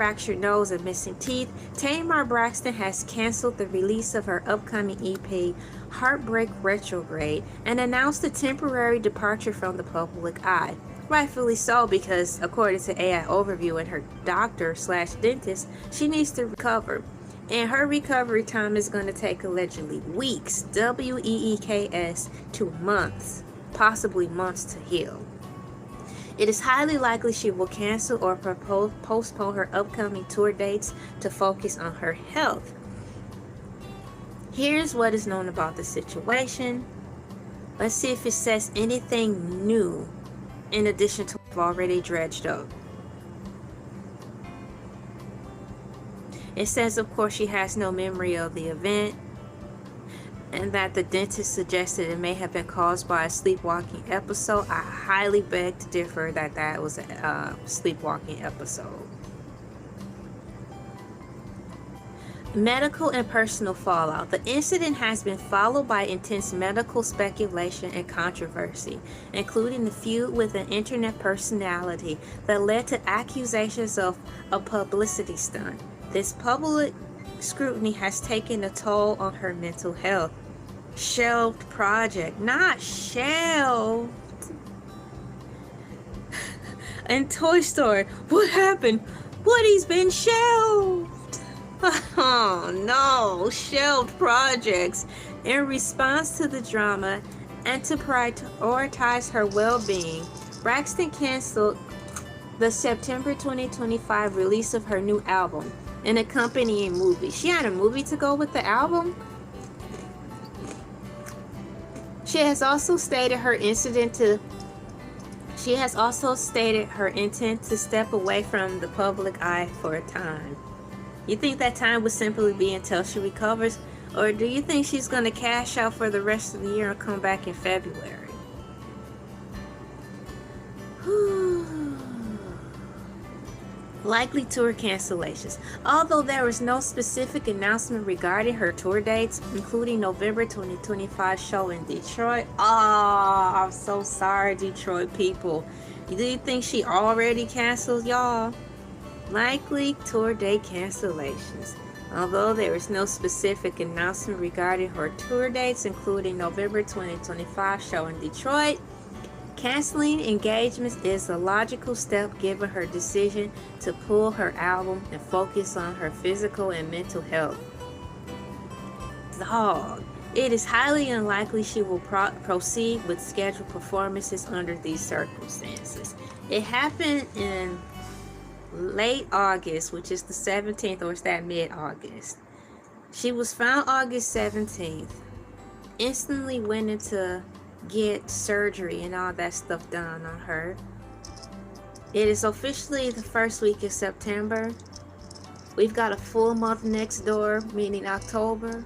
fractured nose and missing teeth, Tamar Braxton has canceled the release of her upcoming EP, Heartbreak Retrograde, and announced a temporary departure from the public eye. Rightfully so, because according to AI Overview and her doctor/dentist, she needs to recover. And her recovery time is going to take allegedly weeks, weeks, to months, possibly months to heal. It is highly likely she will cancel or postpone her upcoming tour dates to focus on her health. Here's what is known about the situation. Let's see if it says anything new in addition to what we've already dredged up. It says, of course, she has no memory of the event and that the dentist suggested it may have been caused by a sleepwalking episode. I highly beg to differ that that was a sleepwalking episode. Medical and personal fallout. The incident has been followed by intense medical speculation and controversy, including the feud with an internet personality that led to accusations of a publicity stunt. This public scrutiny has taken a toll on her mental health. Shelved project, not shelved. And Toy Story, what happened? Woody's been shelved. Oh no, shelved projects. In response to the drama and to prioritize her well-being, Braxton canceled the September 2025 release of her new album, an accompanying movie. She had a movie to go with the album. She has also stated her intent to step away from the public eye for a time. You think that time would simply be until she recovers, or do you think she's going to cash out for the rest of the year and come back in February? Likely tour cancellations. Although there was no specific announcement regarding her tour dates, including November 2025 show in Detroit. Oh, I'm so sorry, Detroit people. Do you think she already canceled, y'all? Likely tour date cancellations. Although there is no specific announcement regarding her tour dates, including November 2025 show in Detroit, canceling engagements is a logical step given her decision to pull her album and focus on her physical and mental health. Dog. It is highly unlikely she will proceed with scheduled performances under these circumstances. It happened in late August, which is the 17th, or is that mid-August? She was found August 17th. Instantly went into get surgery and all that stuff done on her. It is officially the first week of September. We've got a full month next door, meaning October.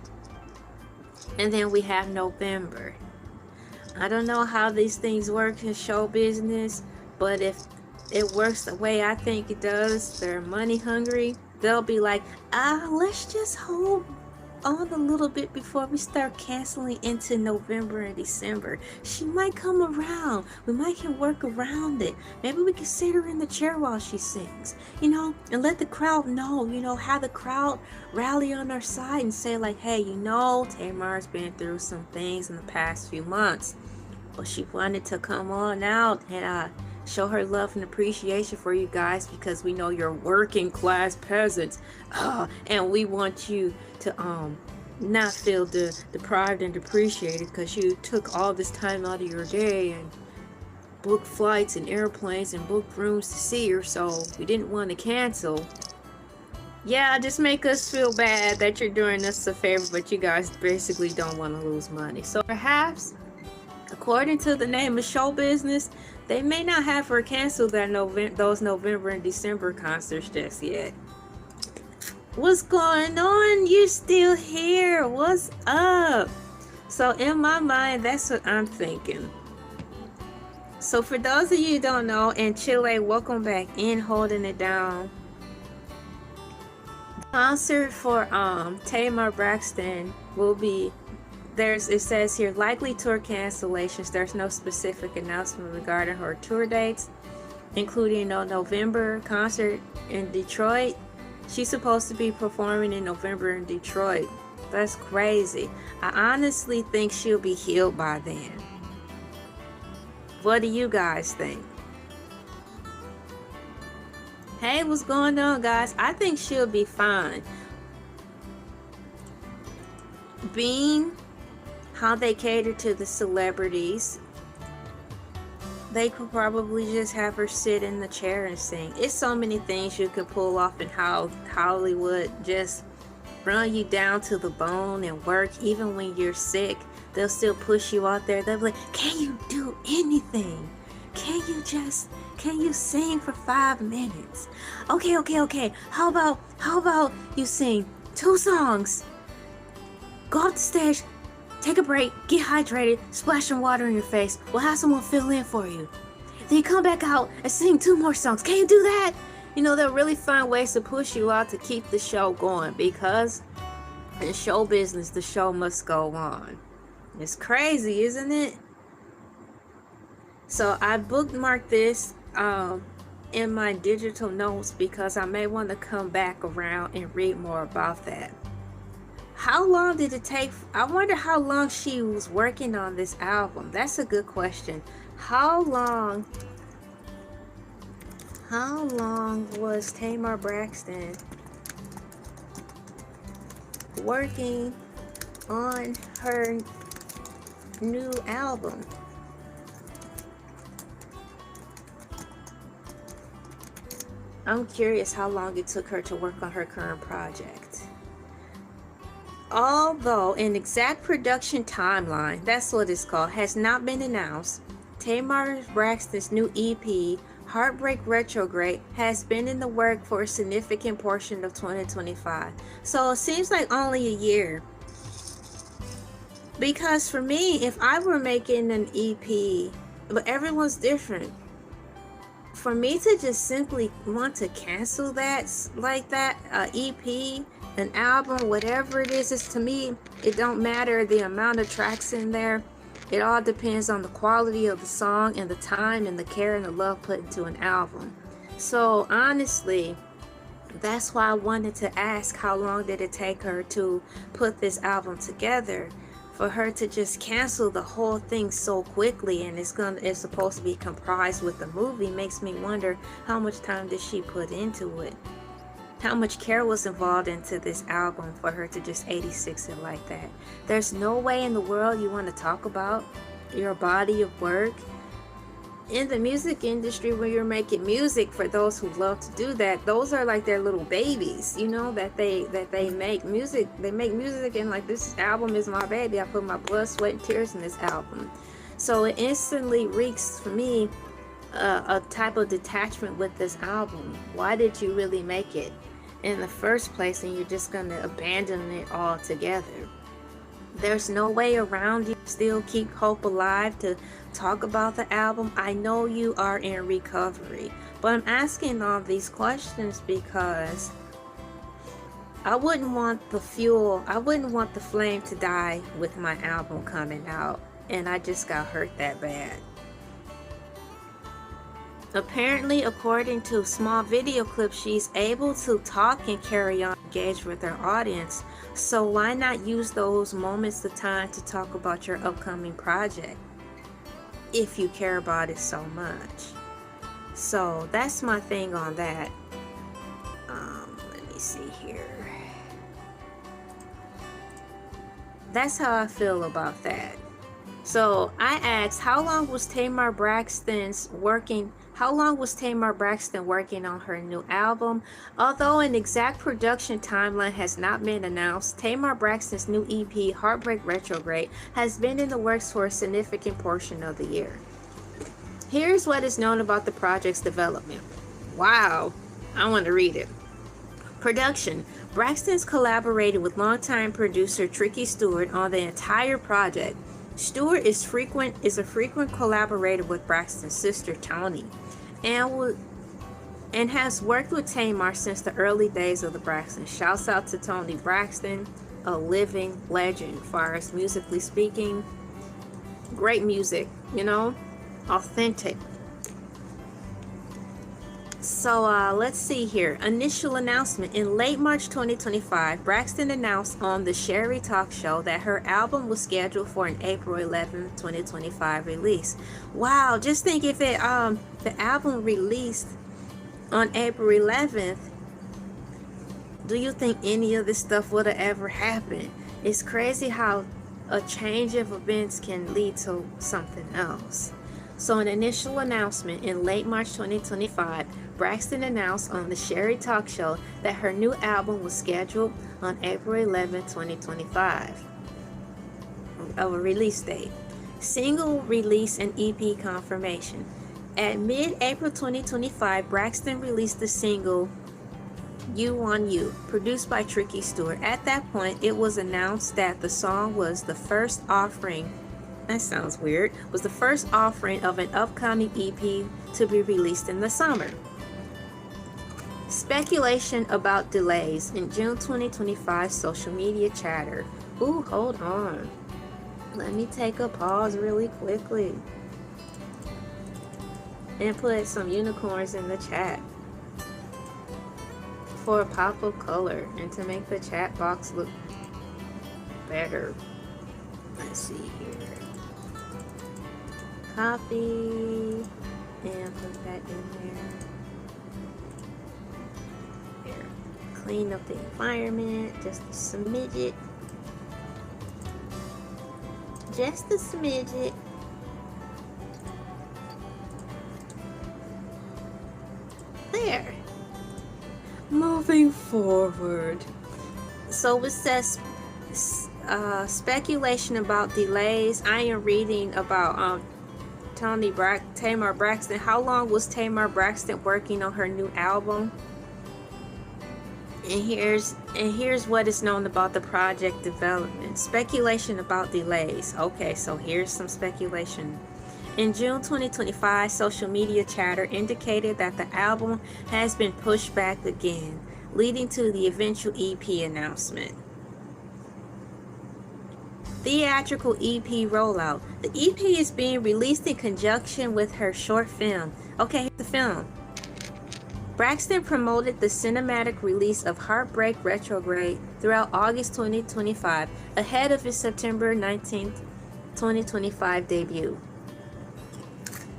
And then we have November. I don't know how these things work in show business, but if it works the way I think it does, they're money hungry. They'll be like, let's just hold on a little bit before we start canceling into November and December. She might come around. We might can work around it. Maybe we can sit her in the chair while she sings, and let the crowd know, have the crowd rally on our side and say like, hey, Tamar's been through some things in the past few months, but she wanted to come on out and show her love and appreciation for you guys, because we know you're working class peasants, and we want you to not feel deprived and depreciated because you took all this time out of your day and booked flights and airplanes and booked rooms to see her, so we didn't want to cancel. Yeah, just make us feel bad that you're doing us a favor, but you guys basically don't want to lose money. So perhaps, according to the name of show business, they may not have her cancel those November and December concerts just yet. What's going on? You're still here. What's up? So in my mind, that's what I'm thinking. So for those of you who don't know, in Chile, welcome back in, holding it down. The concert for Tamar Braxton will be, it says here, likely tour cancellations. There's no specific announcement regarding her tour dates, including no November concert in Detroit. She's supposed to be performing in November in Detroit. That's crazy. I honestly think she'll be healed by then. What do you guys think? Hey, what's going on, guys? I think she'll be fine. Being how they cater to the celebrities, they could probably just have her sit in the chair and sing. It's so many things you could pull off in how Hollywood just run you down to the bone and work. Even when you're sick, they'll still push you out there. They'll be like, can you do anything? Can you sing for 5 minutes? Okay. How about you sing 2 songs? Go off the stage, take a break, get hydrated, splash some water in your face. We'll have someone fill in for you. Then you come back out and sing 2 more songs. Can you do that? You know, they'll really find ways to push you out to keep the show going, because in show business, the show must go on. It's crazy, isn't it? So I bookmarked this in my digital notes because I may want to come back around and read more about that. How long did it take? I wonder how long she was working on this album. That's a good question. How long was Tamar Braxton working on her new album? I'm curious how long it took her to work on her current project. Although an exact production timeline, that's what it's called, has not been announced, Tamar Braxton's new EP, Heartbreak Retrograde, has been in the work for a significant portion of 2025. So it seems like only a year. Because for me, if I were making an EP, but everyone's different, for me to just simply want to cancel that like that, EP, an album, whatever it is, to me, it don't matter the amount of tracks in there. It all depends on the quality of the song and the time and the care and the love put into an album. So honestly, that's why I wanted to ask, how long did it take her to put this album together? For her to just cancel the whole thing so quickly, and it's supposed to be comprised with the movie, makes me wonder how much time did she put into it? How much care was involved into this album for her to just 86 it like that? There's no way in the world you want to talk about your body of work in the music industry when you're making music. For those who love to do that, those are like their little babies, you know, that they make music. They make music and like, this album is my baby. I put my blood, sweat, and tears in this album. So it instantly reeks for me a type of detachment with this album. Why did you really make it in the first place, and you're just going to abandon it altogether? There's no way around you. Still keep hope alive to talk about the album. I know you are in recovery, but I'm asking all these questions because I wouldn't want the flame to die with my album coming out, and I just got hurt that bad. Apparently, according to small video clips, she's able to talk and carry on, engage with her audience. So why not use those moments of time to talk about your upcoming project if you care about it so much? So that's my thing on that. Let me see here. That's how I feel about that. So I asked, how long was Tamar Braxton working on her new album? Although an exact production timeline has not been announced, Tamar Braxton's new EP, Heartbreak Retrograde, has been in the works for a significant portion of the year. Here's what is known about the project's development. Wow, I want to read it. Production. Braxton's collaborated with longtime producer Tricky Stewart on the entire project. Stewart is a frequent collaborator with Braxton's sister Toni, and has worked with Tamar since the early days of the Braxton. Shouts out to Toni Braxton, a living legend as far as musically speaking. Great music, you know, authentic. So let's see here. Initial announcement. In late March 2025, Braxton announced on the Sherry Talk Show that her album was scheduled for an April 11, 2025 release. Wow, just think if it the album released on April 11th, do you think any of this stuff would have ever happened? It's crazy how a change of events can lead to something else. So an initial announcement in late March 2025, Braxton announced on the Sherry Talk Show that her new album was scheduled on April 11, 2025 of a release date. Single release and EP confirmation. At mid-April 2025, Braxton released the single You on You, produced by Tricky Stewart. At that point, it was announced that the song was the first offering, that sounds weird, was the first offering of an upcoming EP to be released in the summer. Speculation about delays in June 2025 social media chatter. Ooh, hold on. Let me take a pause really quickly and put some unicorns in the chat for a pop of color and to make the chat box look better. Let's see here. Copy and put that in there. Here. Clean up the environment just a smidget. Just a smidget. There. Moving forward. So it says speculation about delays. I am reading about Tamar Braxton. How long was Tamar Braxton working on her new album? And here's what is known about the project development. Speculation about delays. Okay, so here's some speculation. In June 2025, social media chatter indicated that the album has been pushed back again, leading to the eventual EP announcement. Theatrical EP rollout. The EP is being released in conjunction with her short film. Okay, here's the film. Braxton promoted the cinematic release of Heartbreak Retrograde throughout August 2025, ahead of its September 19th, 2025 debut.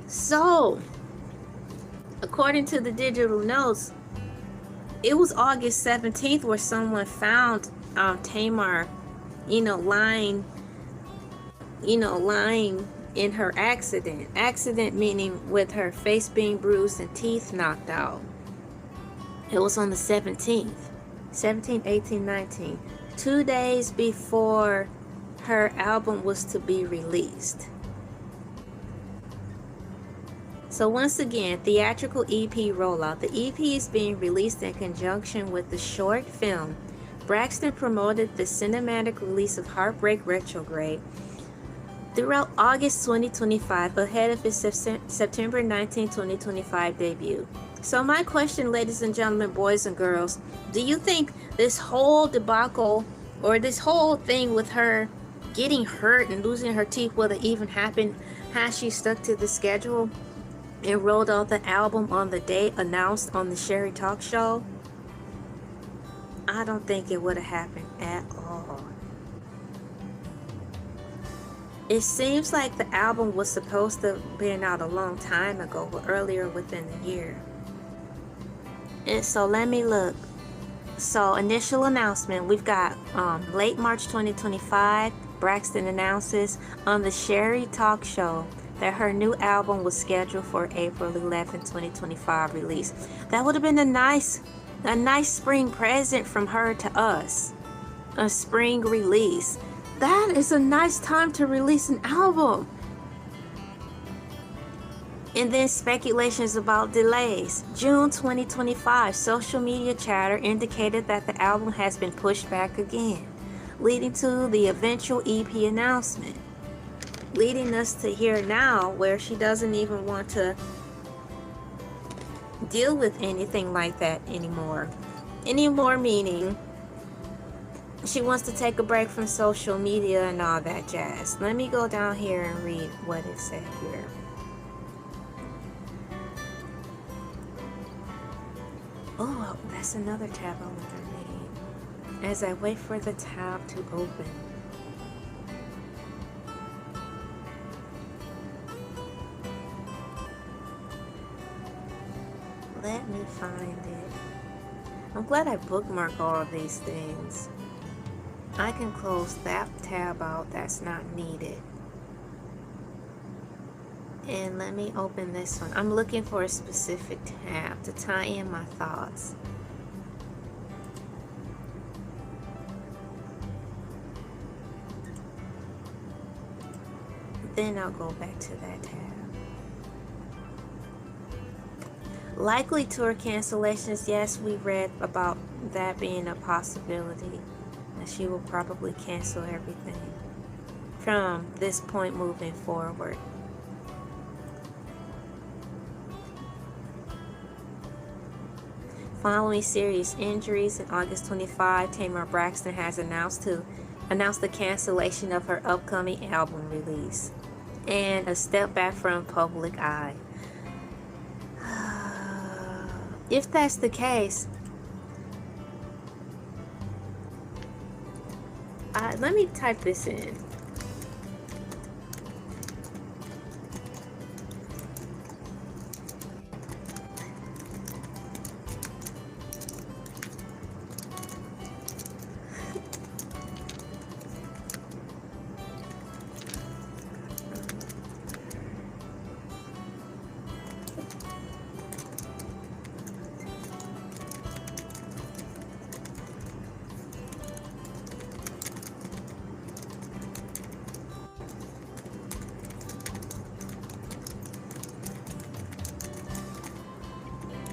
So, according to the digital notes, it was August 17th where someone found Tamar, lying in her accident. Accident meaning with her face being bruised and teeth knocked out. It was on the 17th, 17, 18, 19, 2 days before her album was to be released. So once again, theatrical EP rollout. The EP is being released in conjunction with the short film. Braxton promoted the cinematic release of Heartbreak Retrograde throughout August 2025, ahead of its September 19, 2025 debut. So my question, ladies and gentlemen, boys and girls, do you think this whole debacle or this whole thing with her getting hurt and losing her teeth would have even happened had she stuck to the schedule and rolled out the album on the day announced on the Sherry Talk Show? I don't think it would have happened at all. It seems like the album was supposed to have been out a long time ago, but earlier within the year. And so let me look. So initial announcement, we've got late March 2025, Braxton announces on the Sherry Talk Show that her new album was scheduled for April 11, 2025 release. That would have been a nice spring present from her to us. A spring release. That is a nice time to release an album. And then speculations about delays. June 2025, social media chatter indicated that the album has been pushed back again, leading to the eventual EP announcement. Leading us to here now where she doesn't even want to deal with anything like that anymore. Anymore meaning she wants to take a break from social media and all that jazz. Let me go down here and read what it said here. Oh, that's another tab I want to read. As I wait for the tab to open. Let me find it. I'm glad I bookmark all these things. I can close that tab out that's not needed. And let me open this one. I'm looking for a specific tab to tie in my thoughts. Then I'll go back to that tab. Likely tour cancellations. Yes, we read about that being a possibility. And she will probably cancel everything from this point moving forward. Following serious injuries, in August 25, Tamar Braxton has announced the cancellation of her upcoming album release and a step back from public eye. If that's the case, let me type this in.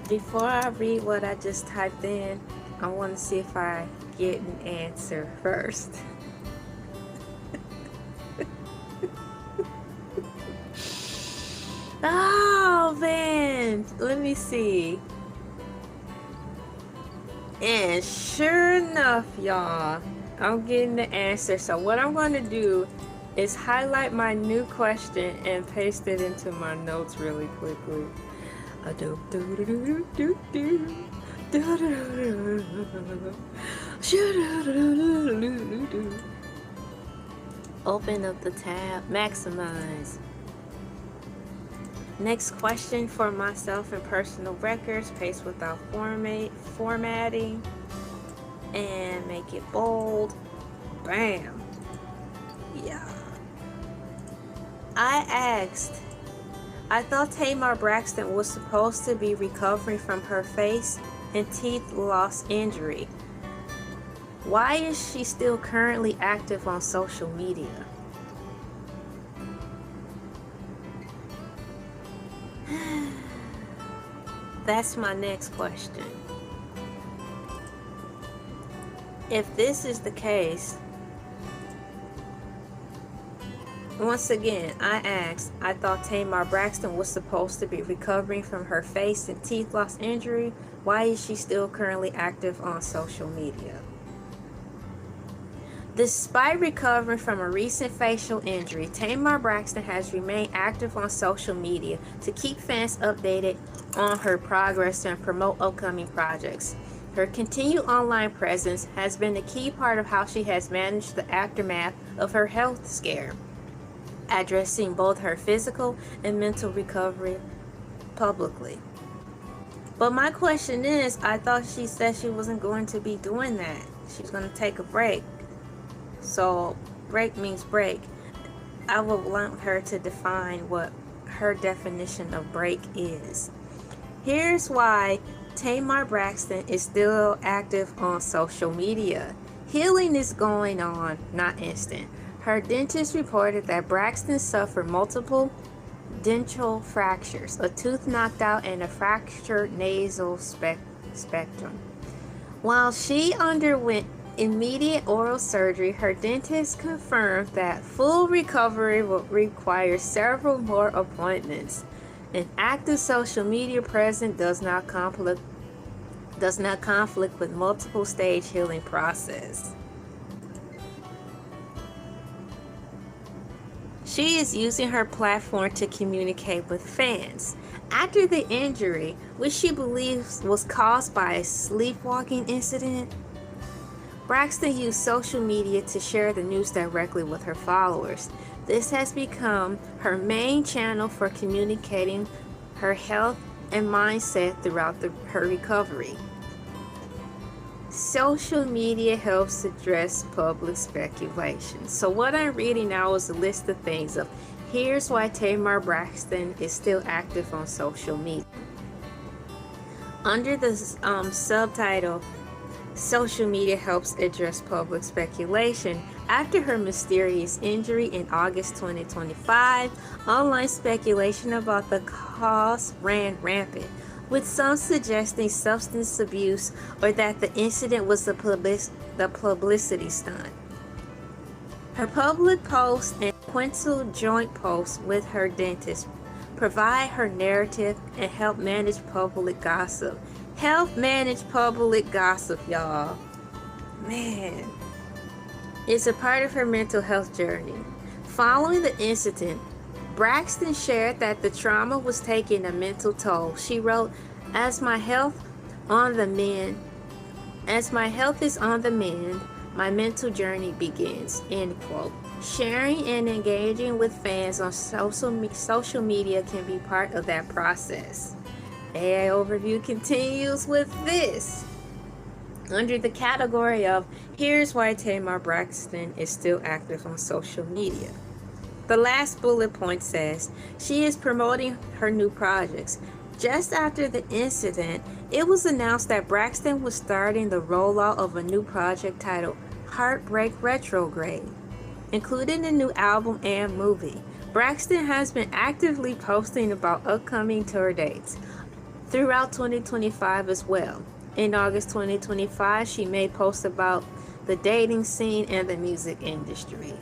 Before I read what I just typed in, I want to see if I get an answer first. Oh man, let me see. And sure enough, y'all, I'm getting the answer. So what I'm going to do is highlight my new question and paste it into my notes really quickly. Open up the tab, maximize. Next question for myself and personal records, paste without formatting, and make it bold. Bam. Yeah. I thought Tamar Braxton was supposed to be recovering from her face and teeth loss injury. Why is she still currently active on social media? That's my next question. If this is the case, once again, I thought Tamar Braxton was supposed to be recovering from her face and teeth loss injury. Why is she still currently active on social media? Despite recovering from a recent facial injury, Tamar Braxton has remained active on social media to keep fans updated on her progress and promote upcoming projects. Her continued online presence has been a key part of how she has managed the aftermath of her health scare, addressing both her physical and mental recovery publicly. But my question is, I thought she said she wasn't going to be doing that. She's going to take a break. So break means break. I would want her to define what her definition of break is. Here's why Tamar Braxton is still active on social media. Healing is going on, not instant. Her dentist reported that Braxton suffered multiple dental fractures, a tooth knocked out, and a fractured nasal spectrum. While she underwent immediate oral surgery, her dentist confirmed that full recovery would require several more appointments. An active social media presence does not conflict with multiple stage healing process. She is using her platform to communicate with fans, After the injury, which she believes was caused by a sleepwalking incident, Braxton used social media to share the news directly with her followers. This has become her main channel for communicating her health and mindset throughout her recovery. Social media helps address public speculation. So what I'm reading now is a list of things of here's why Tamar Braxton is still active on social media. Under the subtitle, social media helps address public speculation. After her mysterious injury in August 2025, online speculation about the cause ran rampant, with some suggesting substance abuse or that the incident was a publicity stunt. Her public posts and sequential joint posts with her dentist provide her narrative and help manage public gossip. Help manage public gossip, y'all. Man. It's a part of her mental health journey. Following the incident, Braxton shared that the trauma was taking a mental toll. She wrote, as my health is on the mend, my mental journey begins, end quote. Sharing and engaging with fans on social media can be part of that process. AI Overview continues with this. Under the category of here's why Tamar Braxton is still active on social media. The last bullet point says she is promoting her new projects. Just after the incident, it was announced that Braxton was starting the rollout of a new project titled Heartbreak Retrograde, including a new album and movie. Braxton has been actively posting about upcoming tour dates throughout 2025 as well. In August 2025, she made posts about the dating scene and the music industry.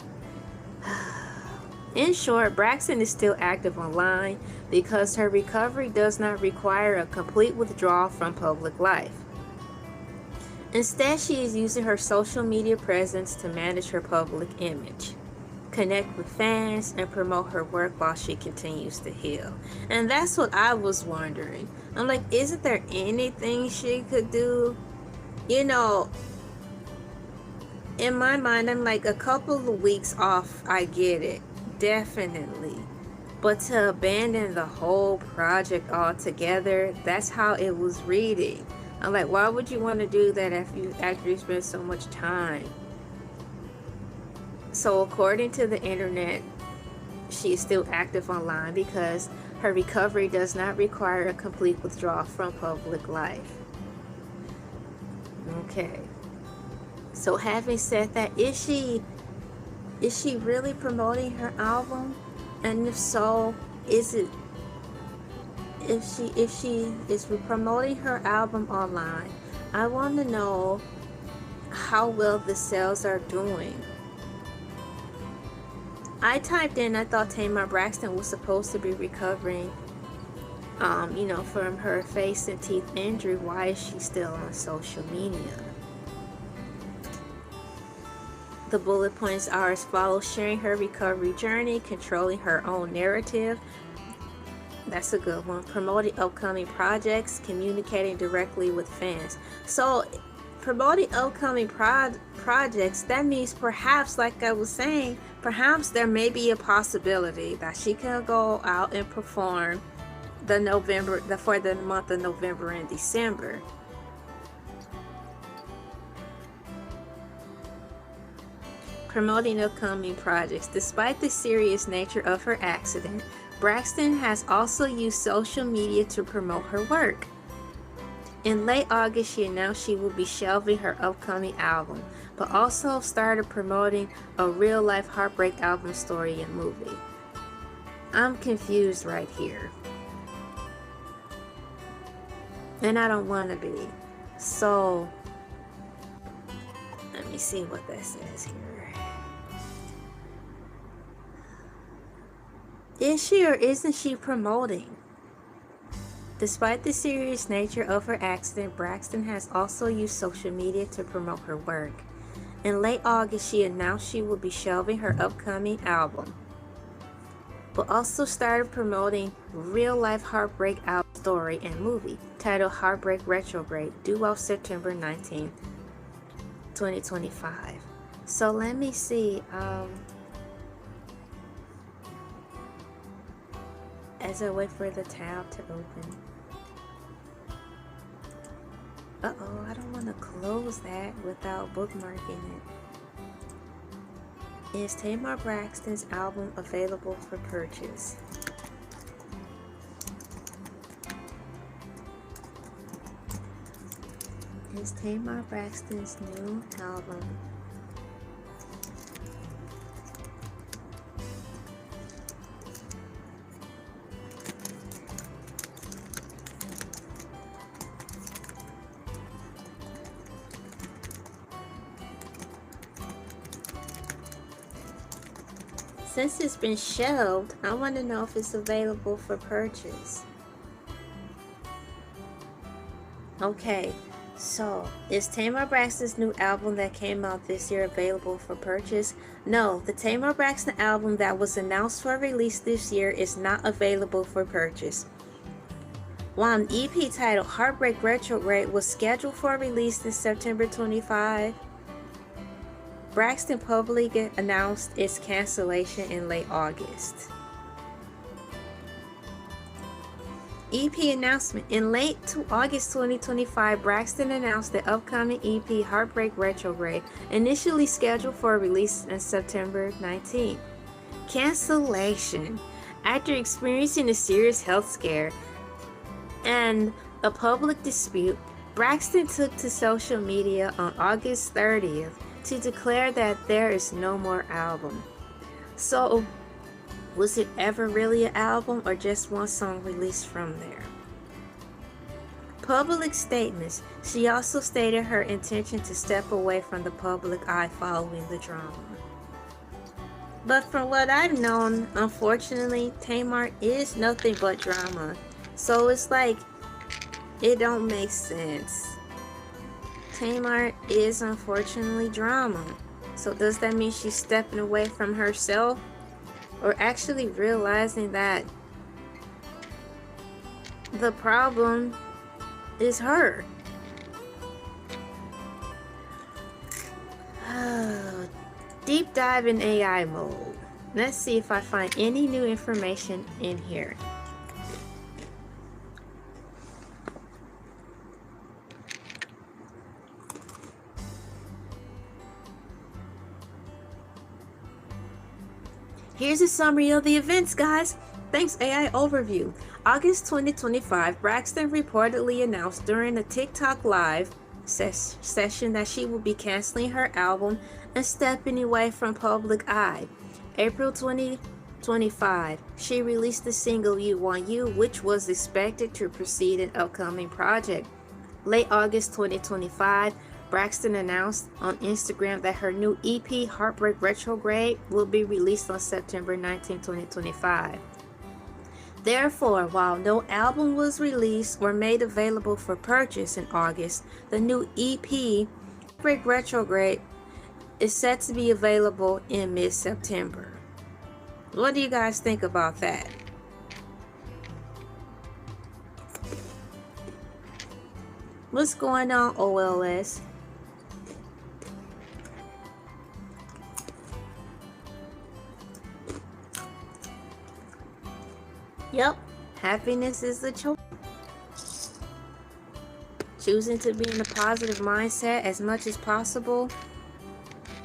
In short, Braxton is still active online because her recovery does not require a complete withdrawal from public life. Instead, she is using her social media presence to manage her public image, connect with fans, and promote her work while she continues to heal. And that's what I was wondering. I'm like, isn't there anything she could do? You know, in my mind, I'm like, a couple of weeks off, I get it. Definitely. But to abandon the whole project altogether, that's how it was reading. I'm like, why would you want to do that after you spend so much time? So according to the internet, she is still active online because her recovery does not require a complete withdrawal from public life. Okay. So having said that, is she really promoting her album? And if so, if she is promoting her album online, I want to know how well the sales are doing. I typed in, I thought Tamar Braxton was supposed to be recovering, from her face and teeth injury. Why is she still on social media? The bullet points are as follows: sharing her recovery journey, controlling her own narrative. That's a good one. Promoting upcoming projects, communicating directly with fans. So promoting upcoming projects, that means perhaps, like I was saying, perhaps there may be a possibility that she can go out and perform for the month of November and December. Promoting upcoming projects. Despite the serious nature of her accident, Braxton has also used social media to promote her work. In late August, she announced she will be shelving her upcoming album, but also started promoting a real-life heartbreak album story and movie. I'm confused right here. And I don't want to be. So, let me see what that says here. Is she or isn't she promoting? Despite the serious nature of her accident, Braxton has also used social media to promote her work. In late August, she announced she will be shelving her upcoming album, but also started promoting real-life heartbreak album story and movie titled Heartbreak Retrograde, due out September 19th, 2025. So let me see. As I wait for the tab to open. Uh-oh, I don't want to close that without bookmarking it. Is Tamar Braxton's album available for purchase? Is Tamar Braxton's new album Since it's been shelved, I want to know if it's available for purchase. Okay, so is Tamar Braxton's new album that came out this year available for purchase? No, the Tamar Braxton album that was announced for release this year is not available for purchase. While an EP titled Heartbreak Retrograde was scheduled for release in September 25, Braxton publicly announced its cancellation in late August. EP announcement. In late August 2025, Braxton announced the upcoming EP Heartbreak Retrograde, initially scheduled for release on September 19th. Cancellation. After experiencing a serious health scare and a public dispute, Braxton took to social media on August 30th to declare that there is no more album. So, was it ever really an album or just one song released from there? Public statements. She also stated her intention to step away from the public eye following the drama. But from what I've known, unfortunately, Tamar is nothing but drama. So it's like, it don't make sense. Tamar is unfortunately drama. So does that mean she's stepping away from herself? Or actually realizing that the problem is her? Deep dive in AI mode. Let's see if I find any new information in here. Here's a summary of the events, guys. Thanks, AI Overview. August 2025, Braxton reportedly announced during a TikTok live session that she will be canceling her album and stepping away from public eye. April 2025, she released the single You Want You, which was expected to precede an upcoming project. Late August 2025, Braxton announced on Instagram that her new EP, Heartbreak Retrograde, will be released on September 19, 2025. Therefore, while no album was released or made available for purchase in August, the new EP, Heartbreak Retrograde, is set to be available in mid-September. What do you guys think about that? What's going on, OLS? Yep, happiness is the choice. Choosing to be in a positive mindset as much as possible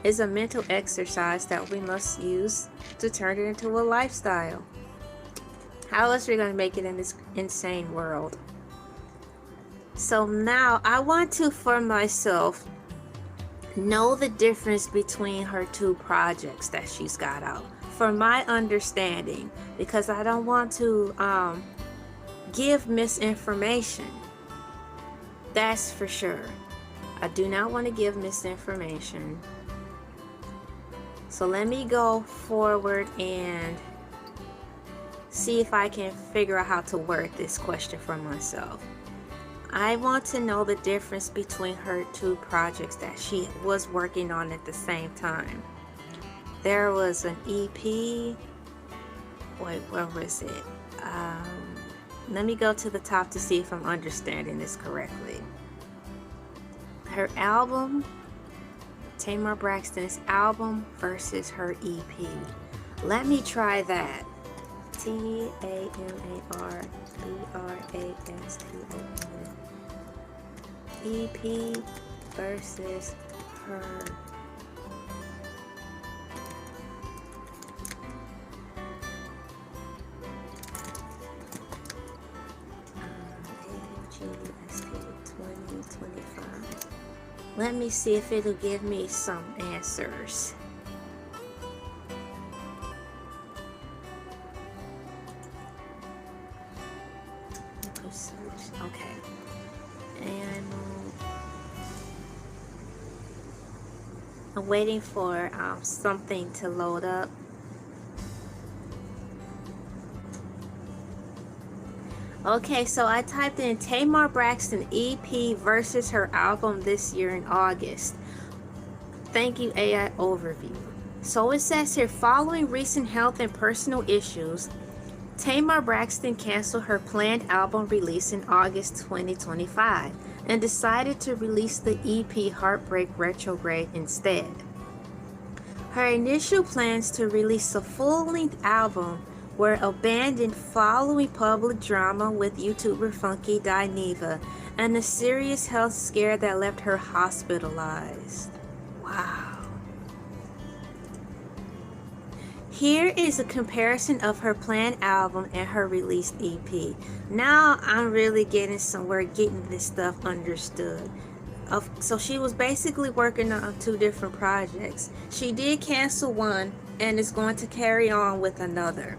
is a mental exercise that we must use to turn it into a lifestyle. How else are we going to make it in this insane world? So now I want to, for myself, know the difference between her two projects that she's got out. For my understanding, because I don't want to give misinformation. That's for sure. I do not want to give misinformation. So let me go forward and see if I can figure out how to word this question for myself. I want to know the difference between her two projects that she was working on at the same time. There was an EP, wait, where was it? Let me go to the top to see if I'm understanding this correctly. Her album, Tamar Braxton's album versus her EP. Let me try that. TAMARBRASTON EP versus her AGST 2025. Let me see if it'll give me some answers. Okay. And I'm waiting for something to load up. Okay, so I typed in Tamar Braxton EP versus her album this year in August. Thank you, AI overview. So it says here, following recent health and personal issues, Tamar Braxton canceled her planned album release in August 2025 and decided to release the EP Heartbreak Retrograde instead. Her initial plans to release a full-length album were abandoned following public drama with YouTuber Funky Dineva and a serious health scare that left her hospitalized. Wow. Here is a comparison of her planned album and her released EP. Now I'm really getting somewhere, getting this stuff understood. So she was basically working on 2 different projects. She did cancel one and is going to carry on with another.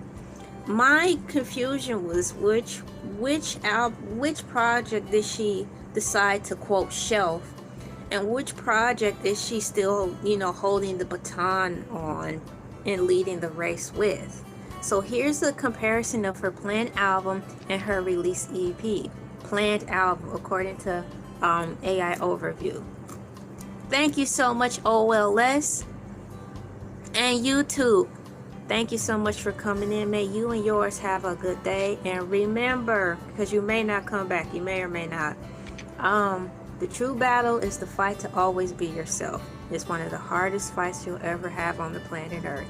My confusion was which project did she decide to quote shelf, and which project is she still, holding the baton on and leading the race with. So here's a comparison of her planned album and her released EP. Planned album according to AI overview. Thank you so much, OLS and YouTube. Thank you so much for coming in. May you and yours have a good day. And remember, because you may not come back, you may or may not, the true battle is the fight to always be yourself. It's one of the hardest fights you'll ever have on the planet Earth.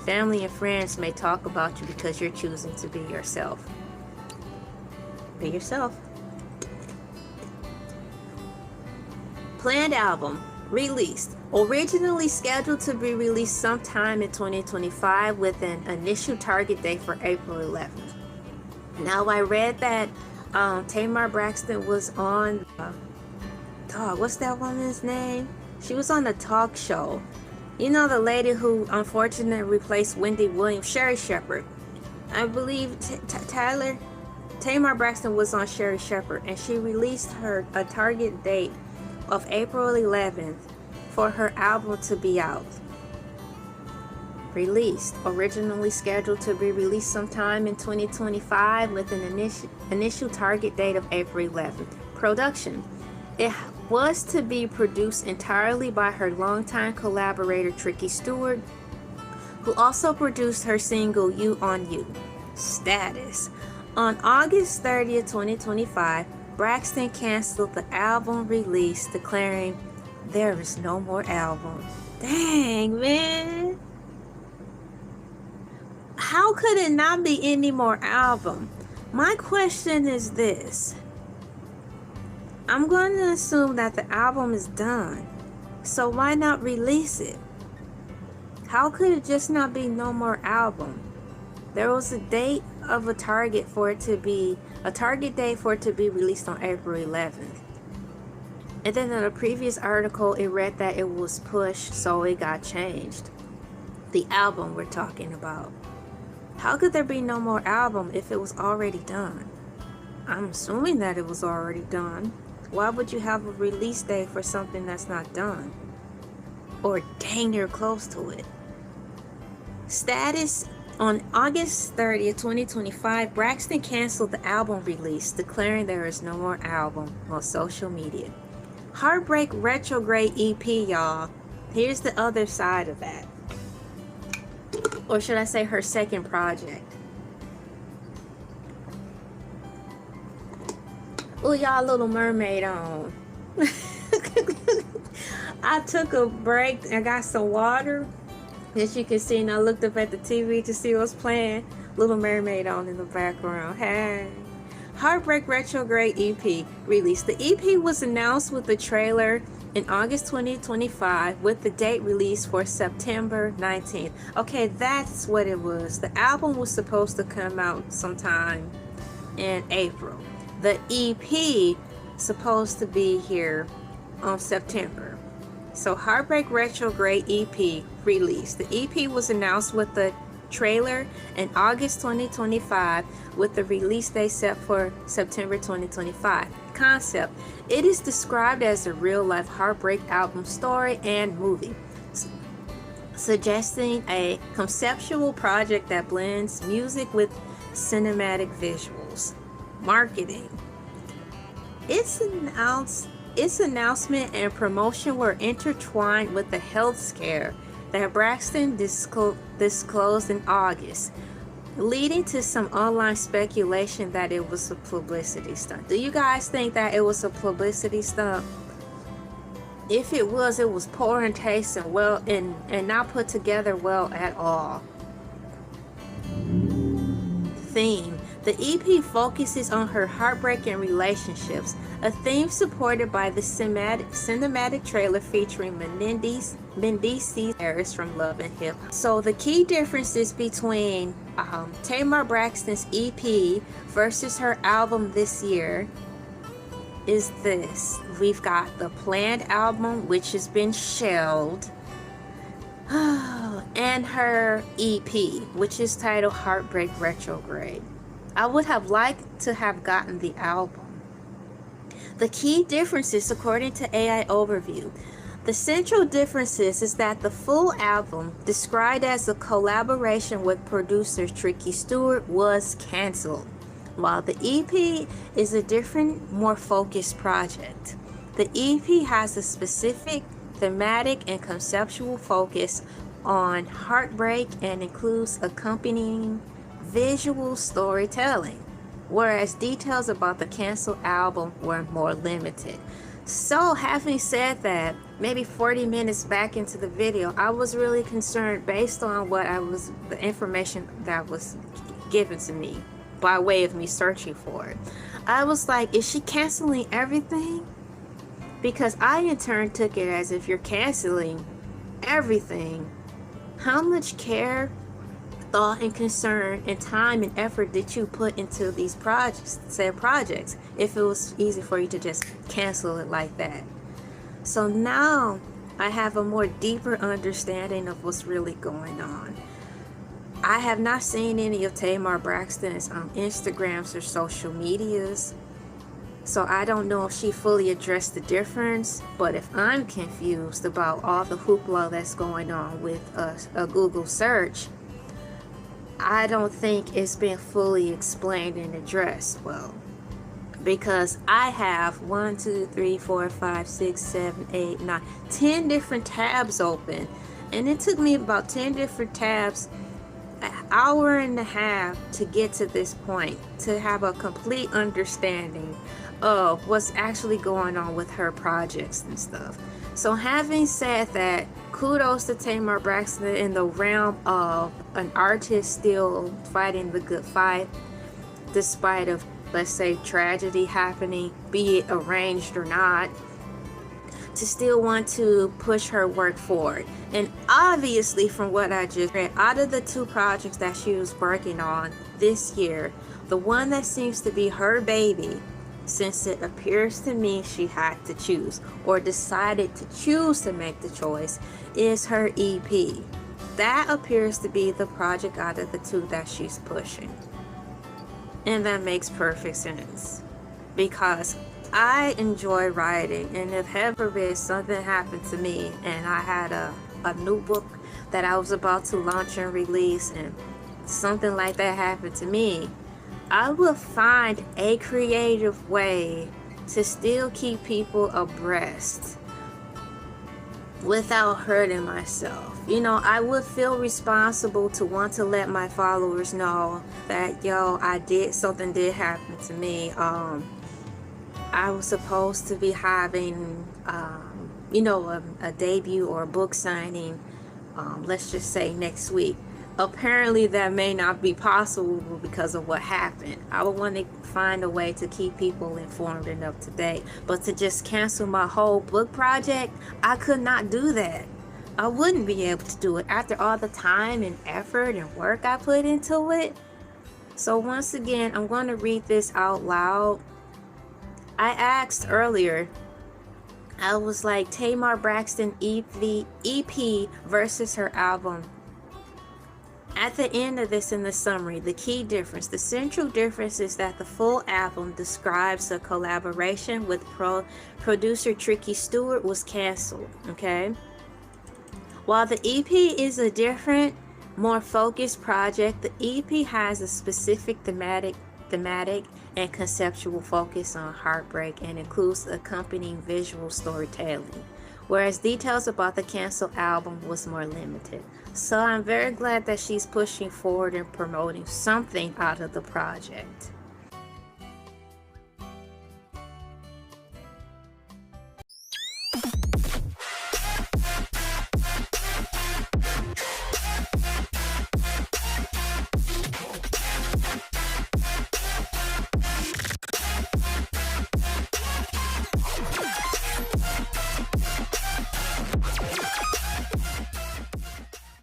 Family and friends may talk about you because you're choosing to be yourself. Be yourself. Planned album released. Originally scheduled to be released sometime in 2025 with an initial target date for April 11th. Now I read that Tamar Braxton was on what's that woman's name? She was on the talk show. You know, the lady who unfortunately replaced Wendy Williams, Sherry Shepherd. I believe Tamar Braxton was on Sherry Shepherd, and she released a target date of April 11th for her album to be out. Released. Originally scheduled to be released sometime in 2025 with an initial target date of April 11th. Production. It was to be produced entirely by her longtime collaborator Tricky Stewart, who also produced her single You on You. Status. On August 30th, 2025, Braxton canceled the album release, declaring there is no more album. Dang, man. How could it not be any more album? My question is this. I'm going to assume that the album is done. So why not release it? How could it just not be no more album? There was a date of a target for it to be, a target date for it to be released on April 11th. And then in a previous article, it read that it was pushed, so it got changed. The album we're talking about. How could there be no more album if it was already done? I'm assuming that it was already done. Why would you have a release date for something that's not done? Or dang near close to it. Status. On August 30th, 2025, Braxton canceled the album release, declaring there is no more album on social media. Heartbreak Retrograde EP, y'all. Here's the other side of that. Or should I say her second project. Oh, y'all, Little Mermaid on. I took a break and got some water. As you can see, and I looked up at the TV to see what's playing. Little Mermaid on in the background. Hey. Heartbreak Retrograde EP released. The EP was announced with the trailer in August 2025 with the date released for September 19th. Okay, that's what it was. The album was supposed to come out sometime in April. The EP supposed to be here on September. So Heartbreak Retrograde EP released. The EP was announced with the trailer in August 2025 with the release date set for September 2025. Concept: it is described as a real-life heartbreak album story and movie, suggesting a conceptual project that blends music with cinematic visuals. Marketing: its announcement and promotion were intertwined with the health scare that Braxton disclosed in August, leading to some online speculation that it was a publicity stunt. Do you guys think that it was a publicity stunt? If it was poor in taste and well and not put together well at all. Theme: the EP focuses on her heartbreak and relationships, a theme supported by the cinematic trailer featuring Mendice's airs from Love and Hip Hop. So the key differences between Tamar Braxton's EP versus her album this year is this. We've got the planned album, which has been shelved, and her EP, which is titled Heartbreak Retrograde. I would have liked to have gotten the album. The key differences according to AI Overview. The central differences is that the full album, described as a collaboration with producer Tricky Stewart, was canceled, while the EP is a different, more focused project. The EP has a specific thematic and conceptual focus on heartbreak and includes accompanying visual storytelling, whereas details about the canceled album were more limited. So having said that, maybe 40 minutes back into the video, I was really concerned based on the information that was given to me by way of me searching for it. I was like, is she canceling everything? Because I in turn took it as, if you're canceling everything, how much care, thought, and concern and time and effort did you put into these projects, if it was easy for you to just cancel it like that? So now I have a more deeper understanding of what's really going on. I have not seen any of Tamar Braxton's Instagrams or social medias, so I don't know if she fully addressed the difference. But if I'm confused about all the hoopla that's going on with a Google search, I don't think it's been fully explained and addressed well, because I have 10 different tabs open, and it took me about 10 different tabs, an hour and a half to get to this point, to have a complete understanding of what's actually going on with her projects and stuff. So having said that, kudos to Tamar Braxton in the realm of an artist still fighting the good fight despite of, let's say, tragedy happening, be it arranged or not, to still want to push her work forward. And obviously, from what I just read, out of the two projects that she was working on this year, the one that seems to be her baby, since it appears to me she had to choose, or decided to choose to make the choice, is her EP. That appears to be the project out of the two that she's pushing. And that makes perfect sense, because I enjoy writing, and if ever been something happened to me and I had a new book that I was about to launch and release, and something like that happened to me, I will find a creative way to still keep people abreast without hurting myself. You know, I would feel responsible to want to let my followers know that, yo, something did happen to me. I was supposed to be having, you know, a debut or a book signing, let's just say next week. Apparently that may not be possible because of what happened. I would want to find a way to keep people informed and up to date, but to just cancel my whole book project, I could not do that. I wouldn't be able to do it after all the time and effort and work I put into it. So once again, I'm going to read this out loud. I asked earlier, I was like, Tamar Braxton EP versus her album. At the end of this, in the summary, the key difference, the central difference is that the full album describes a collaboration with producer Tricky Stewart was canceled, okay? While the EP is a different, more focused project, the EP has a specific thematic and conceptual focus on heartbreak and includes accompanying visual storytelling, whereas details about the canceled album was more limited. So I'm very glad that she's pushing forward and promoting something out of the project.